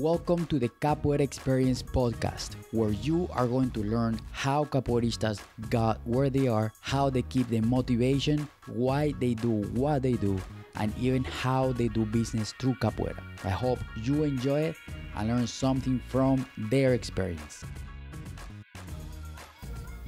Welcome to the Capoeira Experience podcast, where you are going to learn how capoeiristas got where they are, how they keep the motivation, why they do what they do, and even how they do business through capoeira. I hope you enjoy it and learn something from their experience.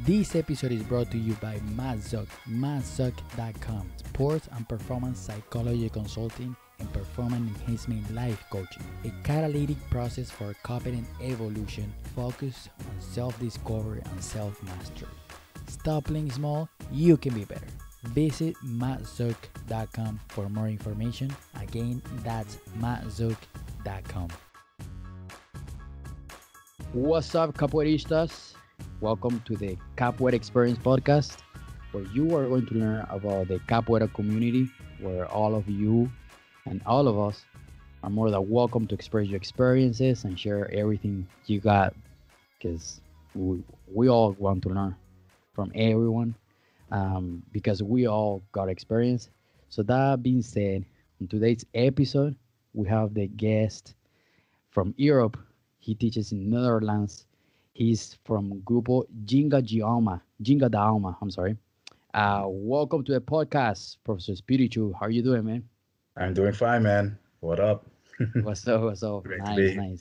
This episode is brought to you by Mazzuk, mazzuk.com, sports and performance psychology consulting and performance enhancement life coaching, a catalytic process for competent evolution focused on self-discovery and self-mastery. Stop playing small, you can be better. Visit mazzuk.com for more information. Again, that's mazzuk.com. What's up, capoeiristas? Welcome to the Capoeira Experience podcast, where you are going to learn about the capoeira community, where all of you and all of us are more than welcome to express your experiences and share everything you got, because we all want to learn from everyone, because we all got experience. So that being said, in today's episode, we have the guest from Europe. He teaches in Netherlands. He's from Grupo Ginga da Alma. I'm sorry. Welcome to the podcast, Professor Espirito. How are you doing, man? I'm doing fine, man. What up? What's up? What's up? Great to be here.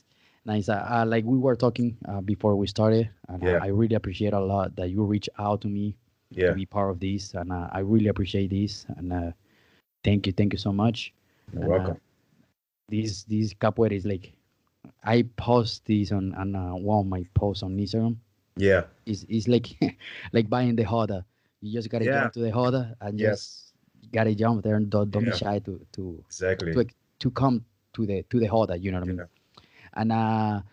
Nice. Like we were talking before we started, and Yeah. I really appreciate a lot that you reach out to me to Yeah, be part of this, and I really appreciate this, and thank you so much. you're And welcome. this capoeira is like, I post this on one of my posts on Instagram. Yeah, It's like like buying the Hoda. You just gotta yeah, jump to the Hoda and yes, just gotta jump there, and don't be yeah, shy to exactly. to come to the Hoda. You know what I mean? Yeah. And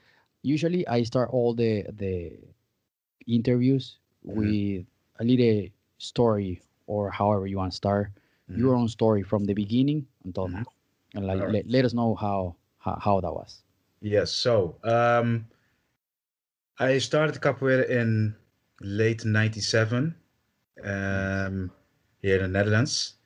usually I start all the interviews hmm with a little story, or however you want to start hmm your own story from the beginning until hmm now, and like All right. let us know how that was. Yes. I started capoeira in late '97 Nice. here in the Netherlands,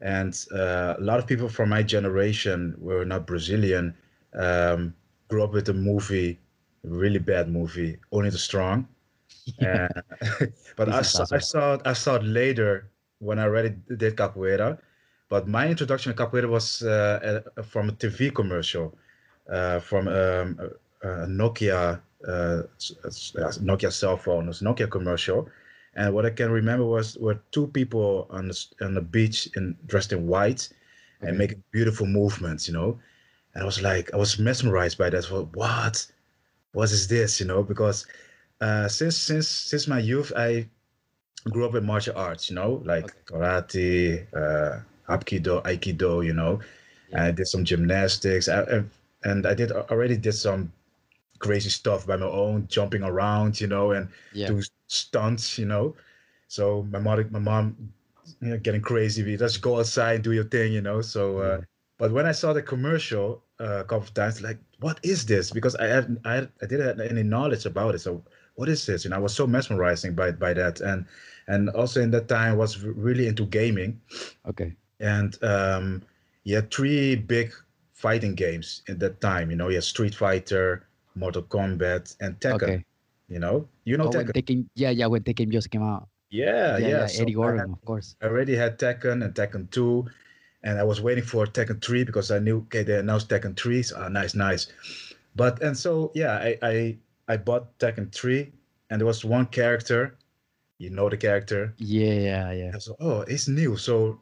and a lot of people from my generation were not Brazilian. Um, Grew up with a movie, a really bad movie, Only the Strong. Yeah, Uh, but this I is saw, I awesome. saw, I saw it later when I already did capoeira. But my introduction to capoeira was from a TV commercial, from a Nokia, Nokia cell phone. It was a Nokia commercial, and what I can remember were two people on the beach dressed in white and Okay. making beautiful movements, And I was mesmerized by that. Well, what is this, Because since my youth, I grew up with martial arts, like Okay. karate, aikido, And Yeah. I did some gymnastics, and I already did some crazy stuff by my own, jumping around, and Yeah. do stunts, So my mom, getting crazy. We just go outside, do your thing, Yeah. but when I saw the commercial a couple of times, like, what is this? Because I didn't have any knowledge about it. So what is this? I was so mesmerizing by that, and also in that time I was really into gaming, Okay. and you had three big fighting games in that time. You had Street Fighter, Mortal Kombat, and Tekken. Okay. Oh, when Tekken. Tekken, yeah, when Tekken just came out. Yeah, Yeah, yeah. yeah, So Eddie Gordon, of course. I already had Tekken and Tekken 2, and I was waiting for Tekken 3 because I knew, okay, they announced Tekken 3. So, nice, nice. And so, yeah, I bought Tekken 3, and there was one character, the character. Yeah, yeah. I was like, oh, it's new. So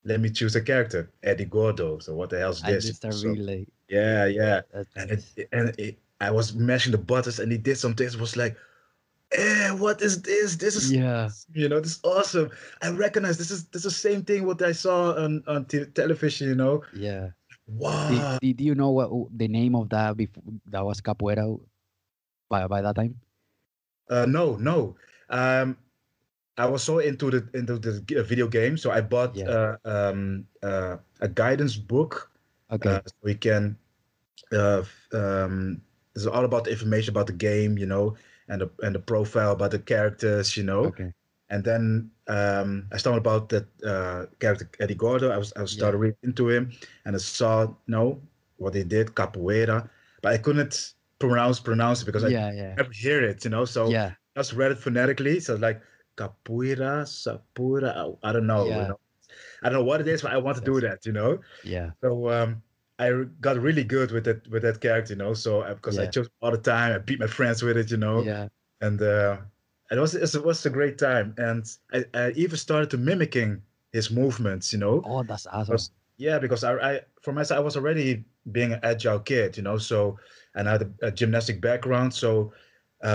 let me choose a character, Eddie Gordo. So what the hell's And this? just start So, really, yeah, yeah. that's And nice. I was mashing the buttons, and he did some things. It was like, what is this? Yeah. This is awesome. I recognize this is the same thing what I saw on television. Yeah. Wow. Did you know what the name of that before that was capoeira by that time? No, no. Um, I was so into the video game, so I bought Yeah. a guidance book. Okay. So we can. It's all about the information about the game, and the profile about the characters. Okay. And then I stumbled about that character Eddie Gordo. I Yeah. started reading into him, and I saw what he did, capoeira. but I couldn't pronounce it because I Yeah, yeah, never hear it, you know. So yeah, I just read it phonetically. So like capoeira, sapura. I don't know, you yeah. know. I don't know what it is, but I want to do Yes. that, you know. Yeah, So got really good with that character, you know. So because I yeah, chose all the time, I beat my friends with it, you know, yeah. and it was a great time. And I even started to mimicking his movements, you know. Oh, that's awesome. Because yeah, because I for myself I was already being an agile kid, you know. So and I had a gymnastic background, so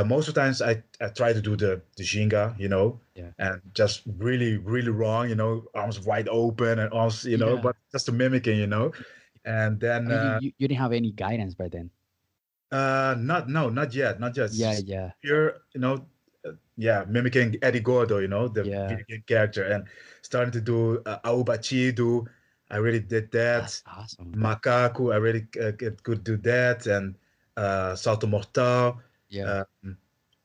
most of the times I try to do the Ginga, you know, Yeah, and just really wrong, you know, arms wide open and arms, you know, yeah. but just the mimicking, you know. And I then mean, you didn't have any guidance by then. not no, not yet, not yet. It's Yeah, just yeah, pure, you know, yeah, mimicking Eddie Gordo, you know, the yeah. video game character, and starting to do Aobachido. I really did That's that. awesome. Macaco, I really could do that, and Salto Mortal. Yeah. Um,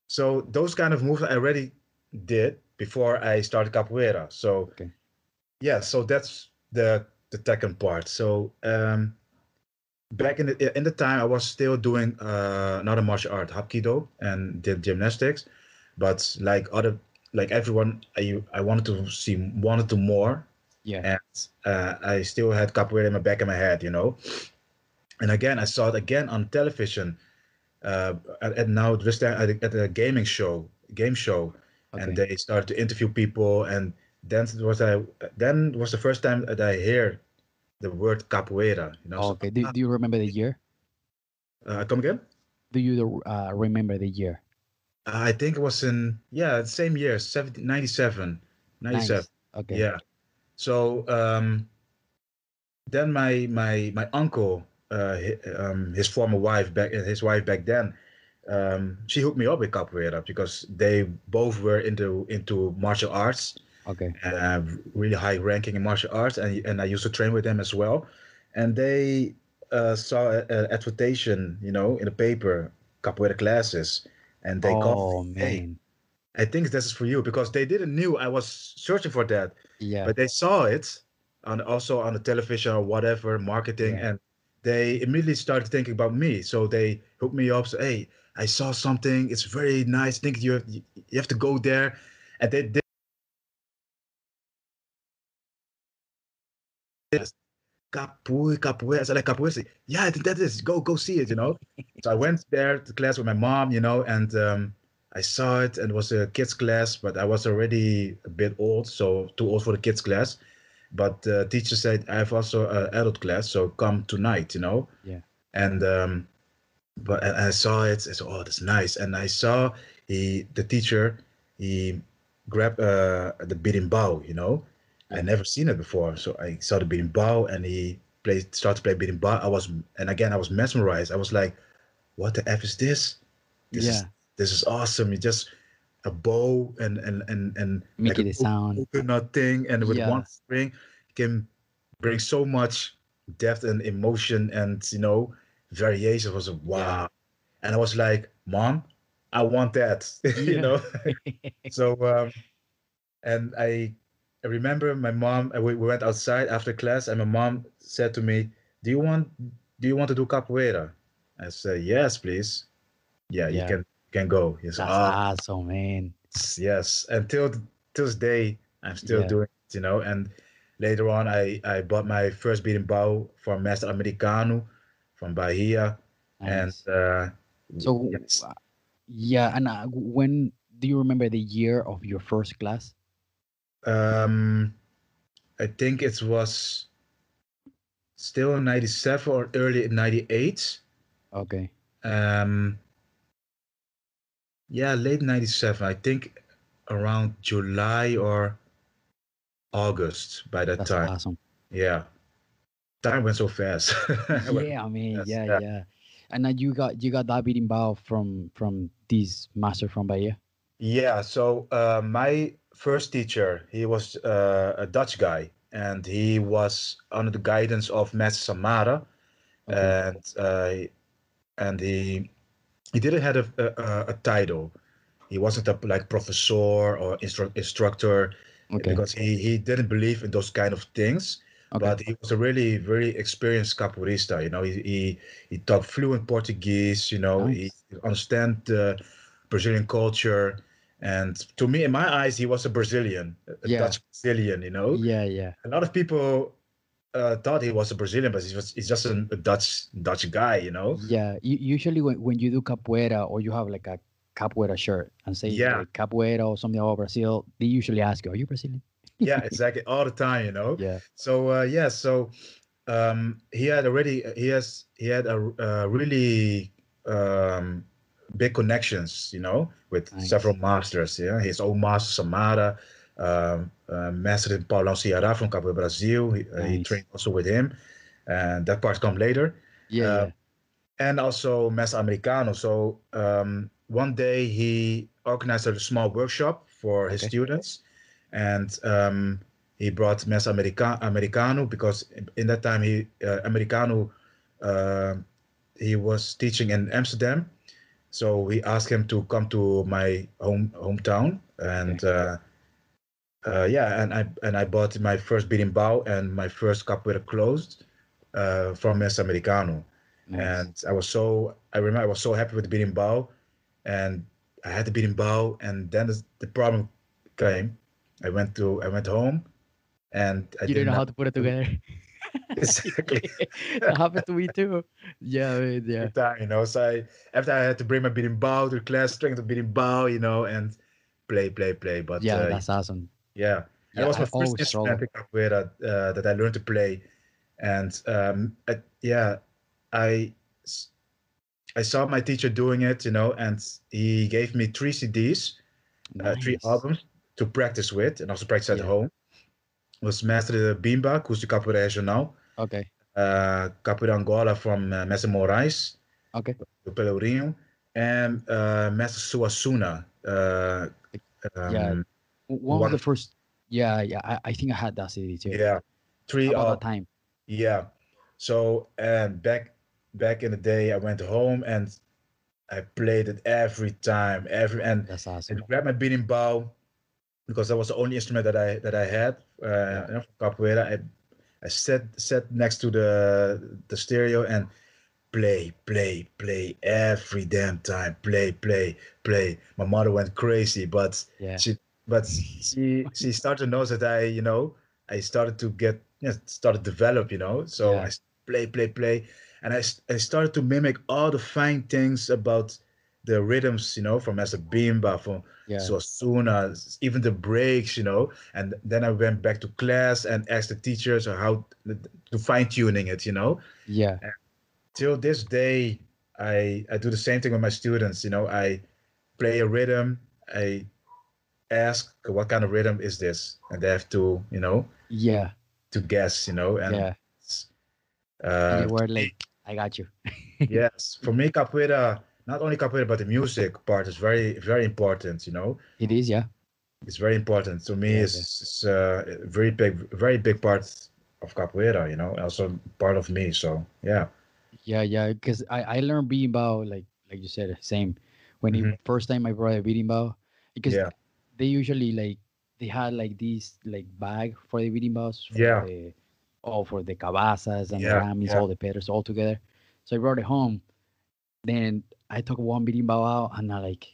so those kind of moves I already did before I started capoeira. So Okay. yeah, so that's the second part. So back in the time, I was still doing another martial art, Hapkido, and did gymnastics. But like everyone, I wanted to more, Yeah. and I still had capoeira in my back of my head, you know. And again, I saw it again on television, and now this time at a game show, and Okay. they started to interview people, and then was the first time that I hear the word capoeira, you know. So Okay. Do you remember the year? come again? Do you remember the year? I think it was in yeah the same year, 17, 97, 97. Nice. Okay. Yeah. So then my uncle, his former wife his wife back then, she hooked me up with capoeira because they both were into martial arts, Okay. uh, really high ranking in martial arts, and I used to train with them as well. And they saw an advertisement, you know, in the paper, capoeira classes, and they called me, Oh hey, man. I think this is for you because they didn't knew I was searching for that, Yeah. but they saw it on also on the television or whatever marketing, Yeah. and they immediately started thinking about me. So they hooked me up. So hey, I saw something. It's very nice. I think you have to go there, and they did this. Capoeira. I said like capoeira. Yeah, I think that is. Go see it. You know. So I went there to class with my mom. You know, and I saw it, and it was a kids class, but I was already a bit old, so too old for the kids class. But the teacher said I have also an adult class, so come tonight. You know, Yeah. and but and I saw it. I said, oh, that's nice. And I saw the teacher, he grabbed the berimbau. You know, I Yeah. never seen it before. So I saw the berimbau, and he started to play berimbau. And again, I was mesmerized. I was like, what the f is this? This is Yeah. this is awesome. You just a bow and like Make a it a sound. coconut thing, and with one Yeah. string, can bring so much depth and emotion and variation. Was a Yeah. wow, and I was like, Mom, I want that, you Yeah. know. So and I remember my mom. We went outside after class, and my mom said to me, Do you want to do capoeira?" I said, "Yes, please." Yeah, you Yeah. can go. Yes, That's awesome, man. yes. Until till this day, I'm still Yeah. doing it, you know. And later on, I bought my first beating bow from Master Americano from Bahia, and Nice. So, yes, yeah, and when do you remember the year of your first class? um, I think it was still in '97 or early in '98. Okay, Um, yeah, late '97. I think around July or August by that that's time. awesome. Yeah, time went so fast. Went Yeah, I mean, fast. yeah, Yeah. yeah. And then you got that beating bow from this master from Bahia. Yeah, so my first teacher, he was a Dutch guy, and he was under the guidance of Master Samara, Okay, and he didn't have a title. He wasn't a like professor or instructor okay, because he didn't believe in those kind of things. Okay. but he was a really very experienced capoeirista. You know, he talked fluent Portuguese. You know, he Nice. understand the Brazilian culture, and to me, in my eyes, he was a Brazilian, a Yeah. Dutch Brazilian. You know, Yeah. Yeah. a lot of people thought he was a Brazilian, but he's just a Dutch guy. You know, Yeah. Usually when you do capoeira or you have like a capoeira shirt and say yeah, like capoeira or something about Brazil, they usually ask you, "Are you Brazilian?" yeah, exactly, all the time. You know, Yeah. so yeah, so he had a really big connections, you know, with several Nice. masters. Yeah, his own master Samara, master in Paulão Ceará from Cabo Brazil. He Nice. trained also with him, and that part come later. Yeah. Uh, Yeah. and also Master Americano. So one day he organized a small workshop for his Okay. students, and he brought Master Americano because in that time Americano uh, he was teaching in Amsterdam. So we asked him to come to my hometown, Okay. and yeah, and I bought my first berimbau and my first capoeira closed from Master Americano, Nice. and I remember I was so happy with the berimbau, and I had the berimbau, and then the problem came. I went home, and I You don't did know how not to put it together. exactly That happened to me too. Yeah. Man, yeah. every time, you know. So after I had to bring my berimbau to class, string the berimbau, you know, and play. But Yeah. That's awesome. yeah, and it Yeah. was I my first always instrument struggle. in capoeira that I learned to play, and yeah, I s- I saw my teacher doing it, you know, and he gave me three CDs, three Nice. albums to practice with, and also practice at Yeah. home. It was Mestre Bimba, Custo Capoeira Regional, Okay. Capoeira Angola from Mestre Moraes, Okay. do Pelourinho, and Mestre Suassuna, Like, yeah. um, One of one the of, first. Yeah. Yeah. I think I had that CD too. yeah, three About that albums. time. Yeah. So and back in the day, I went home and I played it every time, That's and awesome. grab my beating bow because that was the only instrument that I had. Yeah. You know, from capoeira. I sat next to the stereo and play every damn time. Play. My mother went crazy, but Yeah. she she started to notice that I started to get started to develop, you know. So Yeah. I play, and I started to mimic all the fine things about the rhythms, you know, from as a bimba, from Yeah. Suasuna, even the breaks, you know. And then I went back to class and asked the teachers how to fine tuning it, you know. Yeah. Till this day, I do the same thing with my students. You know, I play a rhythm. I ask what kind of rhythm is this, and they have to Yeah. to guess. You know, and Yeah. And you to were me, like, I got you. yes, for me, capoeira, not only capoeira but the music part is very important. You know, It is. Yeah. it's very important to me. Yeah. Yeah. It's a very big part of capoeira. You know, also part of me. So yeah. Yeah. Yeah. Because I learned beating bow like you said, same. When it Hmm. first time I brought a beating bow, because Yeah. they usually like they had like these like bag for the beating bows Yeah. for the cabazas and the Yeah. ramis, Yeah. all the pedals all together. So I brought it home. Then I took one beating bow out and I like,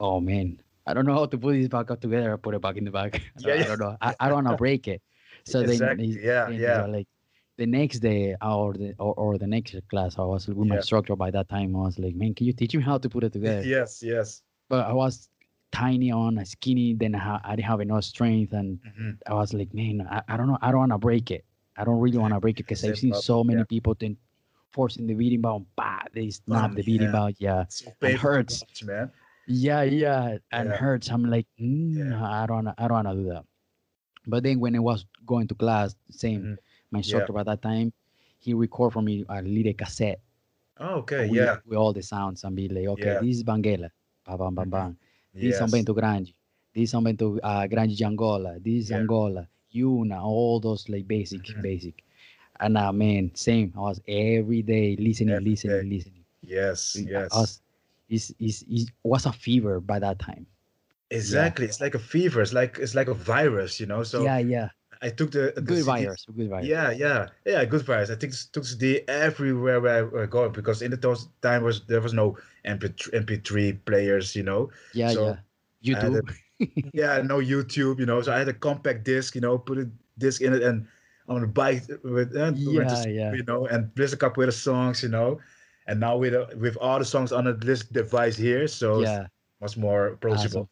oh man, I don't know how to put this back up together. I put it back in the bag. Yeah. I Yeah. don't know. I don't want to break it. So Exactly. Yeah. then they Yeah. are like, the next day or the next class, I was with my Yeah. instructor by that time. I was like, man, can you teach me how to put it together? Yes. Yes. But I was tiny on, skinny. Then I didn't have enough strength, and Hmm. I was like, man, I don't know. I don't want to break it. I don't really want to break Exactly. it because I've Same seen problem. so Yeah. many people then forcing the beating bow, bah, they snap Bum. the beating Yeah. bow, yeah, So and painful to hurts. watch, man. Yeah, and Yeah. hurts. I'm like, Yeah. I don't wanna do that. But then when I was going to class, same, Hmm. my Yeah. instructor by that time, he record for me a little cassette Oh, okay. Yeah. with all the sounds and be like, okay, Yeah. this is Banguela, bam, bam, bam, Hmm. bam. This is São Yes. Bento Grande. This is São Bento Grande de Angola. This is Yeah. Angola. Yuna, all those like Hmm. basic. And man, same. I was every day listening, Every day. listening, listening. Yes. I Yes. was, was a fever by that time. Yeah, Exactly. It's like a fever. It's like a virus, you know. So yeah. I took the Good CDs. virus, good virus. Yeah, good virus. I took CD everywhere where I go because in the those time was there was no MP3 players, Yeah, so yeah. I had a YouTube. yeah, no YouTube, so I had a compact disc, put a disc in it and on the bike went to Yeah, school, yeah, and listen a couple of the songs, and now with all the songs on this device here, so it's yeah. much more approachable. Awesome.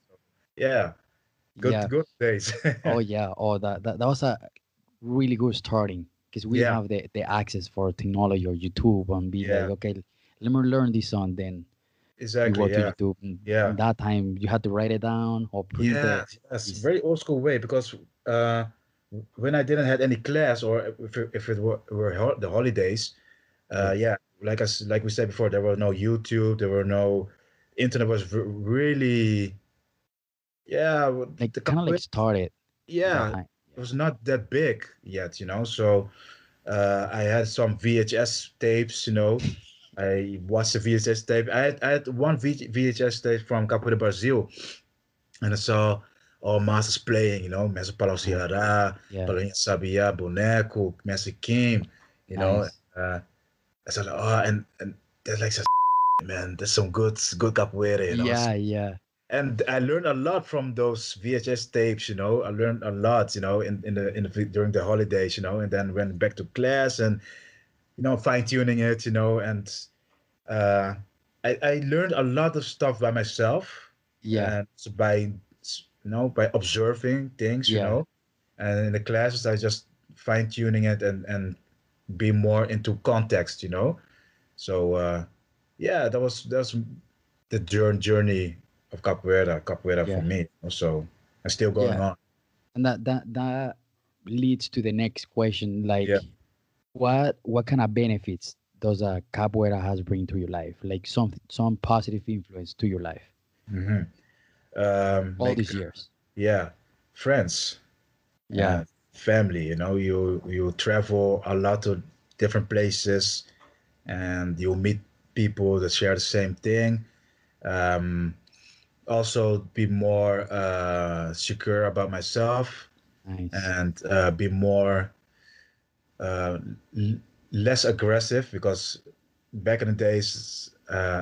Yeah, Yeah. good days. Oh yeah. Oh, that was a really good starting because we Yeah, have the access for technology or YouTube and be like, yeah, okay, let me learn this song. Then you go exactly. to Yeah, YouTube. And yeah. in that time, you had to write it down or print it. Yes, yes, This, very old school way because uh, when I didn't had any class or if it were the holidays, yeah, yeah, like we said before, there was no YouTube, there were no internet was really yeah like the kind of like capoeira, started that yeah, time. it was not that big yet, so I had some VHS tapes, I watched the VHS tape. I had one VHS tape from Capoeira Brazil. And I saw all masters playing, Mestre Paulo Nice. Ceará, Yeah, Paulinho Sabiá, Boneco, Mestre Kim, you know. nice. I said, oh, and there's like, man, there's some good capoeira, Yeah, yeah, And I learned a lot from those VHS tapes, I learned a lot, during the holidays, and then went back to class and, fine tuning it, and uh, I learned a lot of stuff by myself yeah, and by observing things, yeah, and in the classes I just fine tuning it and be more into context, So yeah, that was the journey of capoeira for yeah, me. Also, and still going yeah. on. And that leads to the next question, Yeah. like what kind of benefits does a capoeira has bring to your life, like some positive influence to your life hmm all like these years? yeah, friends Yeah, and family. You travel a lot to different places, and you meet people that share the same thing. Um, Also, be more secure about myself nice. and be more uh, l- less aggressive because back in the days,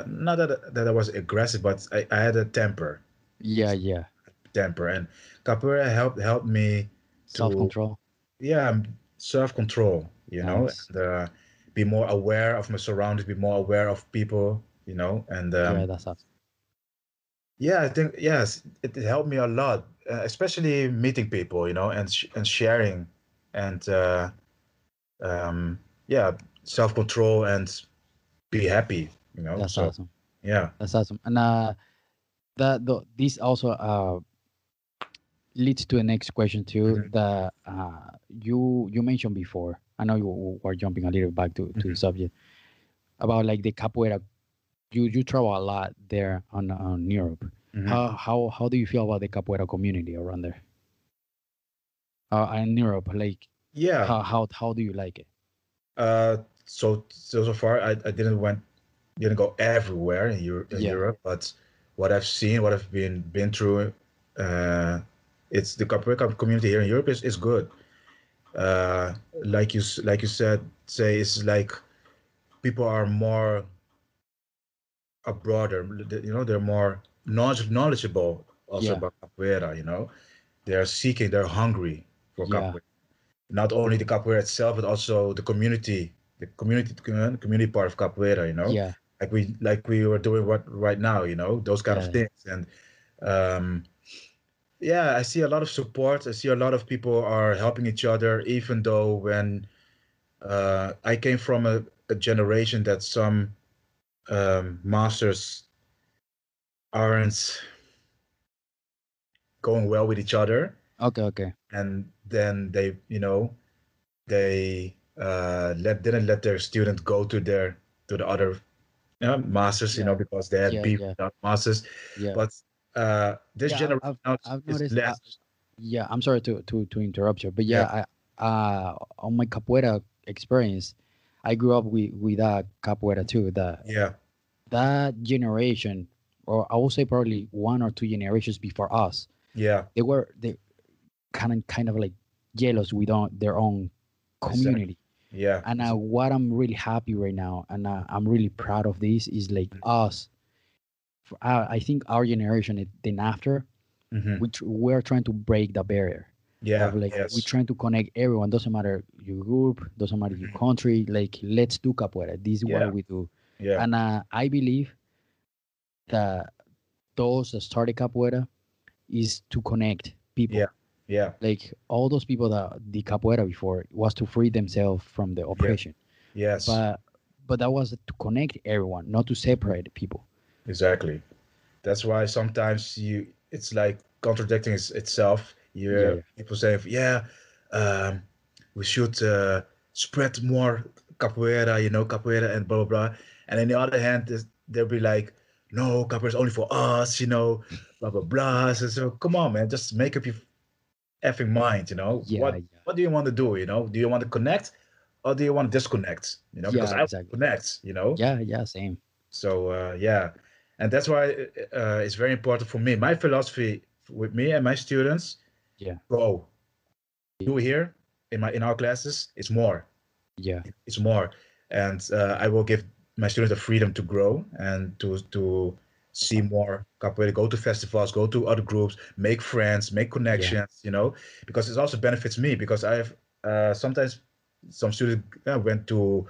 not that I was aggressive, but I had a Yeah, yeah. temper, and capoeira helped me to Self-control. yeah self control, Nice. and be more aware of my surroundings, be more aware of people, and Yeah, that's awesome. yeah, I think yes, it helped me a lot, especially meeting people, and sharing, and um, yeah, self control and be happy, That's So awesome. yeah. That's awesome. And this also leads to the next question too. Mhm, That you mentioned before. I know you were jumping a little back to the mhm, subject about like the capoeira. You travel a lot there on Europe. mhm. How do you feel about the capoeira community around there? In Europe, like Yeah. how do you like it? So far, I didn't go everywhere in Yeah, Europe, but what I've seen, what I've been through, uh, it's the capoeira community here in Europe is good. Uh, like you said, say it's like people are more a broader, they're more knowledgeable also yeah, about capoeira. They're seeking, they're hungry for yeah, capoeira. Not only the capoeira itself, but also the community part of capoeira. yeah, Like we were doing what right now. Those kind of yeah. things. And um, yeah, I see a lot of support. I see a lot of people are helping each other, even though when I came from a generation that some masters aren't going well with each other, Okay, okay. and then they didn't let their student go to the other masters, Yeah, because they had yeah, beef yeah, with other masters. yeah, But this yeah. generation now I've is noticed. less. Yeah, I'm sorry to interrupt you, but Yeah, yeah, on my capoeira experience, I grew up with capoeira too. yeah, That generation, or I will say probably one or two generations before us, yeah, they kind of like jealous with their own Exactly. community. Yeah. And what I'm really happy right now, and I'm really proud of this, is like us. I think our generation, then after, Mm-hmm. we're trying to break the barrier of Yeah. like we're Yes. trying to connect everyone. Doesn't matter your group, doesn't matter your Mhm. country. Like let's do capoeira. This is what Yeah. we do, Yeah. and I believe that those that started capoeira is to connect Yeah. people. Yeah. Like all those people that did capoeira before was to free themselves from the Yeah. oppression, Yes. but that was to connect everyone, not to Mhm. separate people. Exactly. That's why sometimes it's like contradicting itself. You Yeah, hear yeah, people say, yeah, um, we should spread more capoeira, capoeira and blah, blah, blah. And on the other hand, they'll be like, no, capoeira is only for us, blah, blah, blah. So come on, man, just make up your effing mind, yeah, What do you want to do, Do you want to connect or do you want to disconnect, Because yeah, I want to exactly. connect. Yeah, yeah, same. So yeah, and that's why it's very important for me. My philosophy with me and my students: Yeah, go do here in our classes. It's more. yeah, It's more, and I will give my students the freedom to grow and to see more capoeira. Go to festivals, go to other groups, make friends, make yeah, connections. Because it also benefits me because I have sometimes some students went to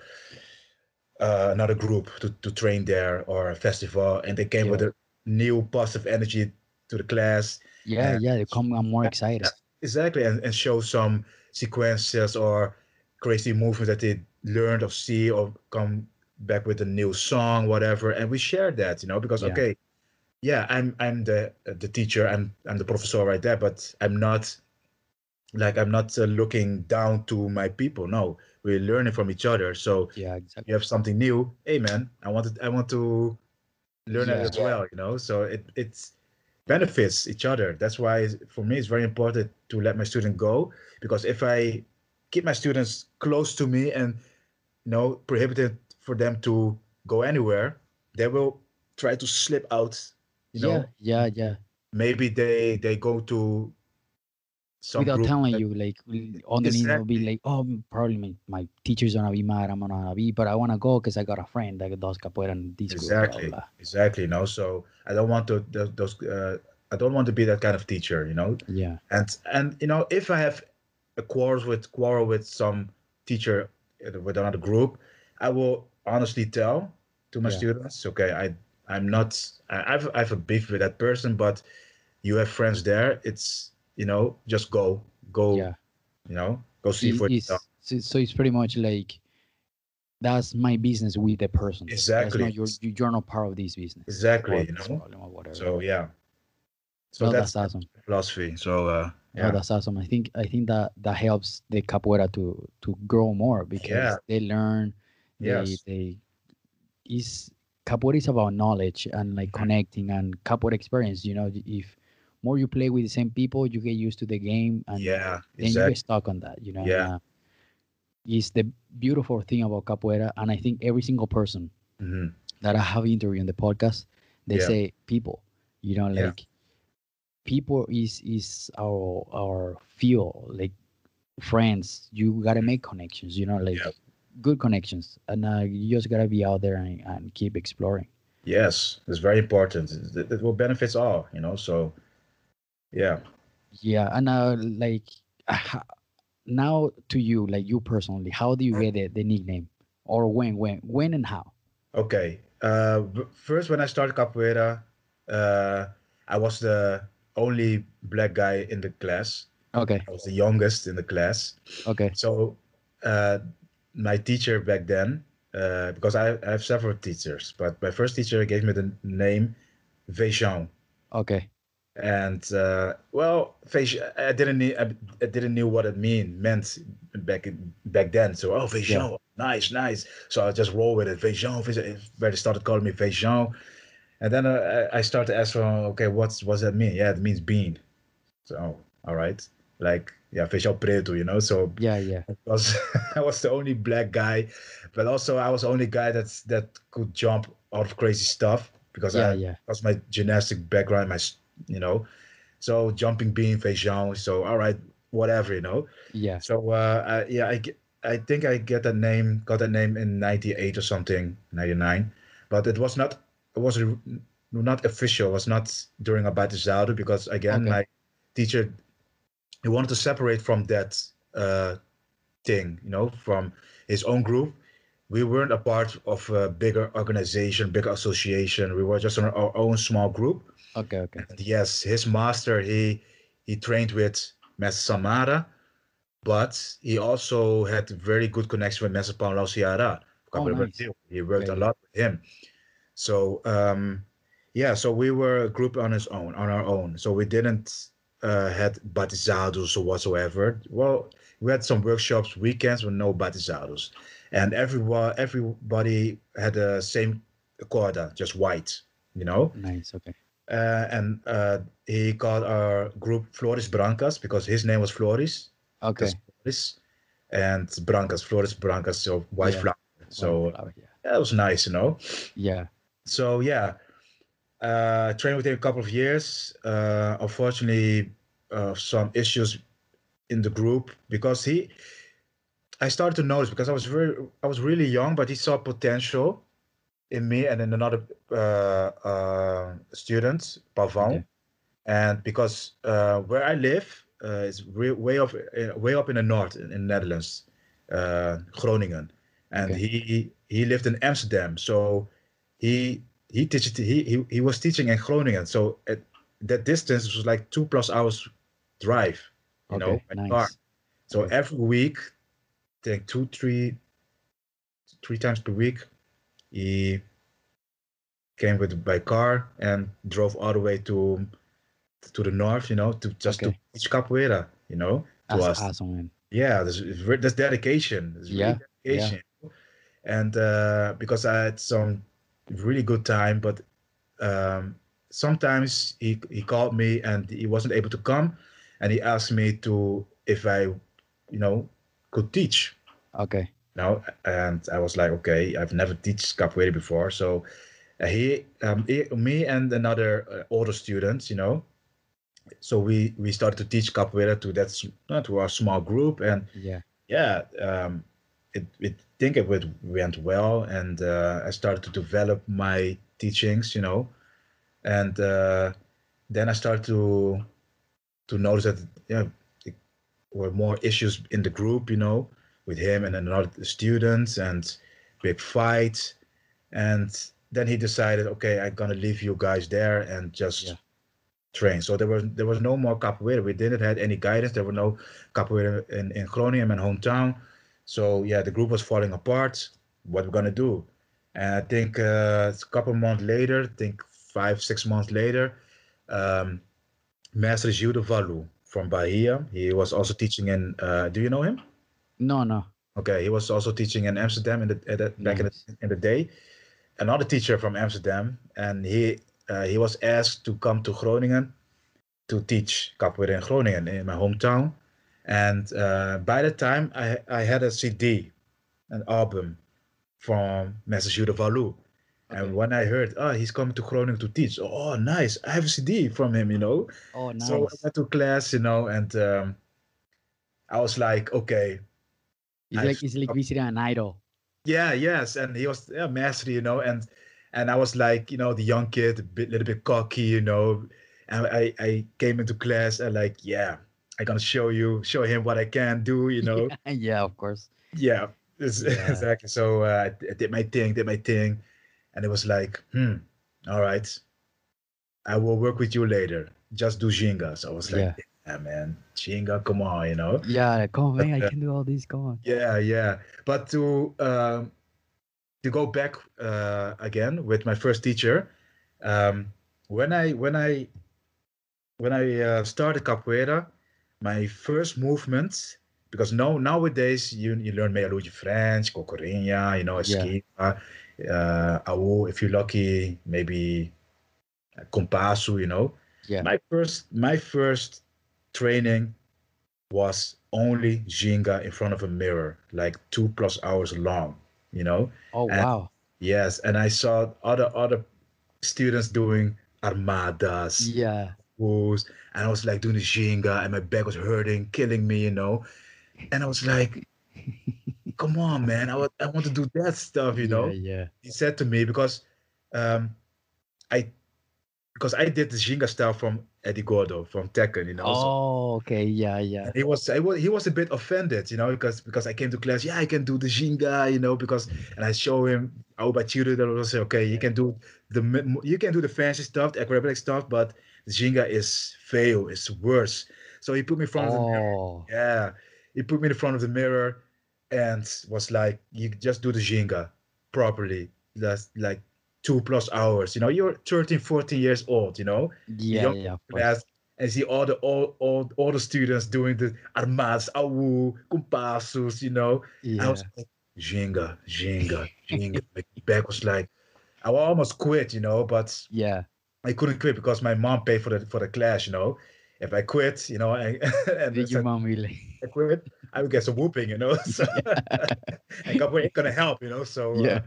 another group to train there or a festival, and they came with yeah, a new positive energy to the class, yeah, and yeah. They come. I'm more yeah, excited. exactly, and show some sequences or crazy movements that they learned or see or come back with a new song, whatever, and we share that, because Yeah, okay, yeah, I'm the teacher, I'm the professor right there, but I'm not looking down to my people. No, we're learning from each other. So yeah, you exactly. have something new. Hey man, I want to learn that Yeah, as well. So it's benefits each other. That's why for me it's very important to let my student go, because if I keep my students close to me and prohibit it for them to go anywhere, they will try to slip out. You yeah, know, yeah, yeah. maybe they go to some Without group telling that you, like underneath, they'll be exactly. like, "Oh, probably my teacher's gonna be mad. I'm not gonna be, but I wanna go because I got a friend that does capoeira in this group." Blah Exactly, blah. exactly. So I don't want to those. I don't want to be that kind of teacher. Yeah, And if I have a quarrel with some teacher with another group, I will honestly tell to my yeah, students, okay, I'm not. I have a beef with that person, but you have friends there. It's just go, yeah. go see for yourself. So it's pretty much like that's my business with the person. That's Exactly, not you're not part of this business or exactly. this problem or whatever. So yeah. So No, that's that's awesome. philosophy. So No, yeah, that's awesome. I think that helps the capoeira to grow more yeah, because they learn, yes, they is capoeira is about knowledge and like mhm, connecting and capoeira experience. If more you play with the same people, you get used to the game, and yeah, then you get exactly, stuck on that. And yeah, is the beautiful thing about capoeira. And I think every single person hmm, that I have interviewed in the podcast, they yeah, say people. yeah, Like people is our fuel. Like friends, you gotta mhm, make connections. yeah, Like good connections, and you just gotta be out there and keep exploring. yes. It's very important. It will benefits all. So yeah, Yeah, and like now to you, like you personally, how do you get the nickname, or when and how? okay. First, when I started capoeira, uh, I was the only black guy in the class. Okay, I was the youngest in the class. okay, So uh, my teacher back then, because I have several teachers, but my first teacher gave me the name Veijan. okay. And well, I didn't know what it meant back then. So Yeah, Veijan, nice, nice. So I just roll with it. Veijan, Veijan. Everybody started calling me Veijan, and then I started asking, okay, what's that mean? Yeah, it means bean. So, all right. Like, yeah, Veijan Preto, So yeah, yeah, I was I was the only black guy, but also I was the only guy that could jump out of crazy stuff because yeah, I yeah, was my gymnastic background, you know. So jumping bean, Veijan. So all right, whatever, you know. Yeah. So yeah, I think I got that name in 98 or something, 99, but it was not official. It was not during a batizado because again, Okay. my teacher, he wanted to separate from that thing, you know, from his own group. We weren't a part of a bigger organization, bigger association. We were just on our own small group. Okay. Okay. And yes, his master, he trained with Master Samara, but he also had very good connection with Master Paulo Ceará, Oh, Capoeira nice. Brasil. He Yeah. worked a Yeah. lot with him. So yeah, so we were a group on our own. So we didn't had batizados or whatsoever. Well, we had some workshops, weekends with no batizados, and everybody had the same corda, just white, you know. Nice. Okay. And he called our group Flores Brancas because his name was Flores, just Okay. Flores, and Brancas, Flores Brancas, so white Yeah. flower. White So flower. Yeah. that was nice, you know. Yeah. So yeah, trained with him a couple of years. Unfortunately, some issues in the group because I started to notice because I was really young, but he saw potential in me and in another student, Pavon. Okay. And because where I live is way up in the north in Netherlands, Groningen, and Okay. he lived in Amsterdam, so he was teaching in Groningen, so that distance was like 2+ hours drive, you know, Okay. by car. Nice. So Okay. every week, I think three times per week, he came with by car and drove all the way to the north, you know, to just to Okay. teach capoeira, you know, to That's us. awesome, man. Yeah, there's dedication. There's really Yeah. Yeah. dedication. And because I had some really good time, but um, sometimes he called me and he wasn't able to come, and he asked me to if I, you know, could teach. Okay. You know, and I was like, okay, I've never teach capoeira before, so me and another older student, you know, so we started to teach capoeira to our small group, and Yeah. yeah, it think went well, and I started to develop my teachings, you know, and then I started to notice that yeah, there were more issues in the group, you know, with him and another students, and big fights, and then he decided, okay, I'm gonna leave you guys there and Yeah. just train. So there was no more capoeira. We didn't have any guidance. There were no capoeira in Groningen, my hometown. So yeah, the group was falling apart. What we're gonna do? And I think it's a couple months later, I think 5, 6 months later, um, Master Gildo Valu from Bahia. He was also teaching in. Do you know him? No. No. Okay, he was also teaching in Amsterdam back Nice. in the day. Another teacher from Amsterdam, and he was asked to come to Groningen to teach capoeira in Groningen in my hometown. And by the time I had a CD, an album from Master Jude Valu. And Okay. when I heard, oh, he's coming to Groningen to teach, oh, nice, I have a CD from him, you know. Oh, So I nice. went to class, you know, and I was like, okay, I've, It's like visiting an idol. yeah, yes. And he was yeah, master, you know, and I was like, you know, the young kid, little bit cocky, you know. And I came into class and like, yeah, I'm gonna show him what I can do, you know. Yeah. Yeah. Of course. Yeah, Yeah. exactly. So I did my thing, and it was like, all right, I will work with you later. Just do Ginga. So I was like, Yeah. yeah, man, Ginga, come on, you know. Yeah. Come on, But man. I can do all this. Come on. yeah, yeah. But to go back again with my first teacher, um, when I started capoeira, my first movement, because no nowadays you learn meia lua de French, cocorinha, you know, Yeah. esquiva, au, if you're lucky, maybe compasso, you know. Yeah. My first training was only Ginga in front of a mirror, like 2+ hours long, you know. Oh, And wow. yes, and I saw other students doing armadas, Yeah. pose, and I was like doing the Ginga, and my back was hurting, killing me, you know. And I was like, come on, man, I want to do that stuff, you Yeah, know. yeah. He said to me um, I I did the Ginga style from Eddie Gordo from Tekken, you know. So Oh, okay. Yeah, yeah. and he was a bit offended, you know, because I came to class, yeah, I can do the Ginga, you know, because and I show him how about you that was say, okay, Yeah. you can do the fancy stuff, the acrobatic stuff, but the Ginga is fail, it's worse. So he put me in front of the mirror. Oh, Yeah, he put me in front of the mirror and was like, you just do the Ginga properly. That's like 2+ hours. You know, you're 13, 14 years old, you know, you yeah, don't yeah, of course. class and see all the students doing the armadas, awu, compassos, you know. I was Yeah. like, Ginga, Ginga, Ginga. My back was like, I almost quit, you know, but Yeah. I couldn't quit because my mom paid for the class, you know. If I quit, you know, and I Did your said mom really? I quit, I would get some whooping, you know. So Yeah. and God ain't gonna help, you know. So Yeah.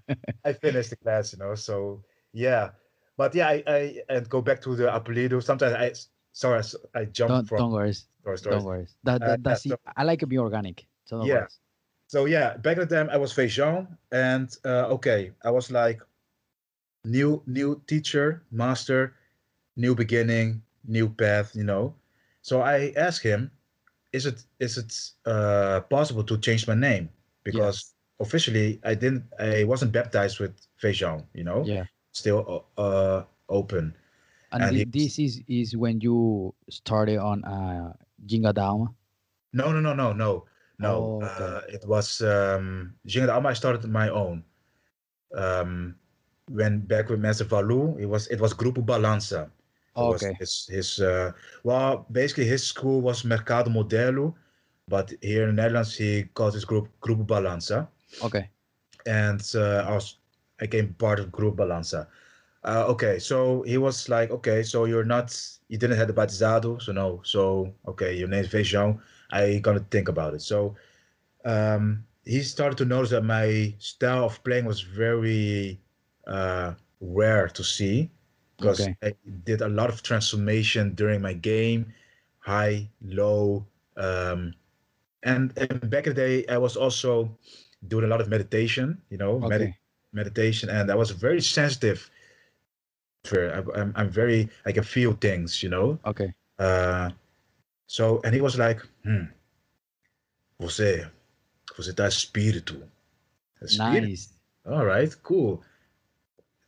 I finished the class, you know. So yeah, but yeah, I and go back to the Apelido. Sometimes sorry, I jump from Don't worry. Don't stories. worry. Yeah, That's the, I like it be organic. So no yeah. worries. So yeah, back in the time I was Feijão, and okay, I was like new teacher, master, new beginning, new path, you know. So I asked him, is it possible to change my name? Yeah. Because officially I wasn't baptized with Feijão, you know, Yeah. still open. And And he was, this is when you started on Ginga Dalma. no. Oh, okay. It was Ginga de Alma. I started my own. Um, when back with Master Valu, it was Grupo Balança. It was Okay. his well, basically his school was Mercado Modelo, but here in the Netherlands he called his group Grupo Balança, Okay. and I came part of Grupo Balança. Okay, so he was like, okay, so you didn't have the batizado, so no, so okay, your name's Feijão. I gonna think about it. So he started to notice that my style of playing was very rare to see because Okay. I did a lot of transformation during my game, high, low, um, and back in the day I was also doing a lot of meditation, you know, Okay. meditation, and I was very sensitive. I'm very I can feel things, you know. Okay. Uh, so and he was like, você você tá espírito, espírito. Nice. All right, cool.